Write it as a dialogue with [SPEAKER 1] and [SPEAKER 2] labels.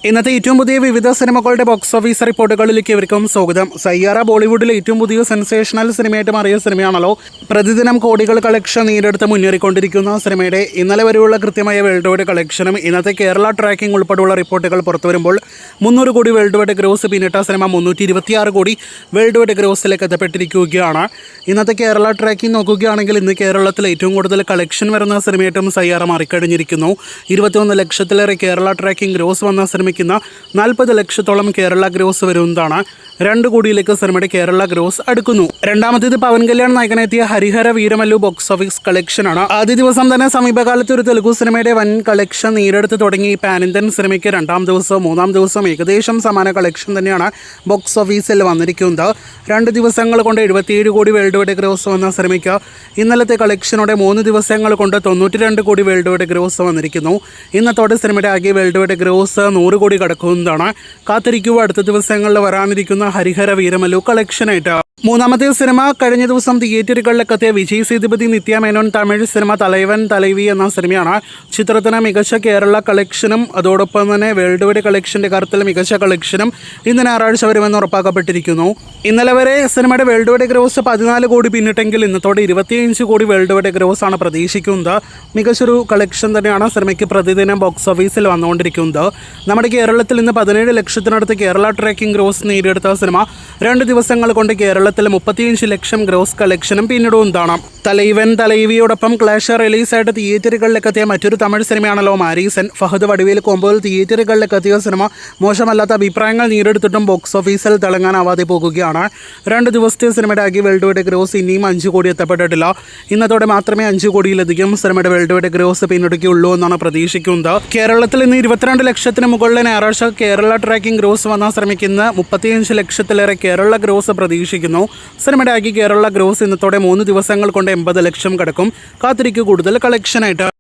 [SPEAKER 1] ഇന്നത്തെ ഏറ്റവും പുതിയ വിവിധ സിനിമകളുടെ ബോക്സ് ഓഫീസ് റിപ്പോർട്ടുകളിലേക്ക് ഇവർക്കും സ്വാഗതം. സയ്യാറ ബോളിവുഡിലെ ഏറ്റവും പുതിയ സെൻസേഷണൽ സിനിമയായിട്ട് മാറിയ സിനിമയാണല്ലോ. പ്രതിദിനം കോടികൾ കളക്ഷൻ നേടിയെടുത്ത് മുന്നേറിക്കൊണ്ടിരിക്കുന്ന സിനിമയുടെ ഇന്നലെ വരെയുള്ള കൃത്യമായ വേൾഡ് വൈഡ് കളക്ഷനും ഇന്നത്തെ കേരള ട്രാക്കിംഗ് ഉൾപ്പെടെയുള്ള റിപ്പോർട്ടുകൾ പുറത്തു വരുമ്പോൾ 300 കോടി വേൾഡ് വൈഡ് ഗ്രോസ് പിന്നിട്ട സിനിമ 326 കോടി വേൾഡ് വൈഡ് ഗ്രോസിലേക്ക് എത്തപ്പെട്ടിരിക്കുകയാണ്. ഇന്നത്തെ കേരള ട്രാക്കിംഗ് നോക്കുകയാണെങ്കിൽ ഇന്ന് കേരളത്തിൽ ഏറ്റവും കൂടുതൽ കളക്ഷൻ വരുന്ന സിനിമയായിട്ടും സയ്യാറ മാറിക്കഴിഞ്ഞിരിക്കുന്നു. 21 ലക്ഷത്തിലേറെ കേരള ട്രാക്കിംഗ് ഗ്രോസ് വന്ന സിനിമയ്ക്ക് 40 ലക്ഷത്തോളം കേരള ഗ്രോസ് വരുന്നതാണ്. 2 കോടിയിലേക്ക് സിനിമയുടെ കേരള ഗ്രോസ് അടുക്കുന്നു. രണ്ടാമത്തേത് പവൻ കല്യാൺ നായകനെത്തിയ ഹരിഹര വീരമല്ലു ബോക്സ് ഓഫീസ് കളക്ഷനാണ്. ആദ്യ ദിവസം തന്നെ സമീപകാലത്ത് ഒരു തെലുഗു സിനിമയുടെ വൻ കളക്ഷൻ നേടിയെടുത്ത് തുടങ്ങി പാൻ ഇന്ത്യൻ സിനിമയ്ക്ക് രണ്ടാം ദിവസവും മൂന്നാം ദിവസവും ഏകദേശം സമാന കളക്ഷൻ തന്നെയാണ് ബോക്സ് ഓഫീസിൽ വന്നിരിക്കുന്നത്. 2 ദിവസങ്ങൾ കൊണ്ട് 77 കോടി വേൾഡ് വൈഡ് ഗ്രോസ് വന്ന സിനിമയ്ക്ക് ഇന്നലത്തെ കളക്ഷനോടെ 3 ദിവസങ്ങൾ കൊണ്ട് 92 കോടി വേൾഡ് വൈഡ് ഗ്രോസ് വന്നിരിക്കുന്നു. ഇന്നത്തോടെ സിനിമയുടെ ആകെ വേൾഡ് വൈഡ് ഗ്രോസ് 100 കോടി കടക്കുന്നതാണ്. കാത്തിരിക്കുക അടുത്ത ദിവസങ്ങളിൽ വരാനിരിക്കുന്ന ഹരിഹര വീരമല്ലു കളക്ഷനായിട്ട്. മൂന്നാമത്തെ സിനിമ കഴിഞ്ഞ ദിവസം തിയേറ്ററുകളിലെത്തിയ വിജയ് സേതുപതി നിത്യ മേനോൻ തമിഴ് സിനിമ തലൈവൻ തലൈവി എന്ന സിനിമയാണ്. ചിത്രത്തിന് മികച്ച കേരള കളക്ഷനും അതോടൊപ്പം തന്നെ വേൾഡ് വൈഡ് കളക്ഷൻ്റെ കാര്യത്തിൽ മികച്ച കളക്ഷനും ഇന്ന് ഞായറാഴ്ച വരുമെന്ന് ഉറപ്പാക്കപ്പെട്ടിരിക്കുന്നു. ഇന്നലെ വരെ സിനിമയുടെ വേൾഡ് വൈഡ് ഗ്രോസ് 14 കോടി പിന്നിട്ടെങ്കിൽ ഇന്നത്തോടെ 25 കോടി വേൾഡ് വൈഡ് ഗ്രോസ് ആണ് പ്രതീക്ഷിക്കുന്നത്. മികച്ചൊരു കളക്ഷൻ തന്നെയാണ് സിനിമയ്ക്ക് പ്രതിദിനം ബോക്സ് ഓഫീസിൽ വന്നുകൊണ്ടിരിക്കുന്നത്. നമ്മുടെ കേരളത്തിൽ ഇന്ന് 17 ലക്ഷത്തിനടുത്ത് കേരള ട്രാക്കിംഗ് ഗ്രോസ് നേടിയെടുത്ത സിനിമ 2 ദിവസങ്ങൾ കൊണ്ട് കേരളത്തിൽ 35 ലക്ഷം ഗ്രോസ് കളക്ഷനും പിന്നിടുന്നതാണ്. തലൈവൻ തലൈവിയോടൊപ്പം ക്ലാഷ് റിലീസായിട്ട് തിയേറ്ററുകളിലെത്തിയ മറ്റൊരു തമിഴ് സിനിമയാണല്ലോ മാരീസൻ. ഫഹദ് വടിവേൽ കോമ്പോയിൽ തിയേറ്ററുകളിലെത്തിയ സിനിമ മോശമല്ലാത്ത അഭിപ്രായങ്ങൾ നേടിയെടുത്തിട്ടും ബോക്സ് ഓഫീസിൽ തിളങ്ങാനാവാതെ പോകുകയാണ്. 2 ദിവസത്തെ സിനിമയുടെ ആകെ വേൾഡ് വൈഡ് ഗ്രോസ് ഇനിയും 5 കോടി എത്തപ്പെട്ടിട്ടില്ല. ഇന്നത്തോടെ മാത്രമേ 5 കോടിയിലധികം സിനിമയുടെ വേൾഡ് വൈഡ് ഗ്രോസ് പിന്നിടുകയുള്ളൂ എന്നാണ് പ്രതീക്ഷിക്കുന്നത്. കേരളത്തിൽ ഇന്ന് 22 ലക്ഷത്തിന് മുകളിൽ ഞായറാഴ്ച കേരള ട്രാക്കിംഗ് ഗ്രോസ് വന്ന സിനിമയ്ക്ക് ഇന്ന് 35 ലക്ഷത്തിലേറെ കേരള ഗ്രോസ് പ്രതീക്ഷിക്കുന്നു. സിനിമയുടെ ആകെ കേരള ഗ്രോസ് ഇന്നത്തോടെ 3 ദിവസങ്ങൾ കൊണ്ട് 80 ലക്ഷം കടക്കും. കാത്തിരിക്കുക കൂടുതൽ കളക്ഷനായിട്ട്.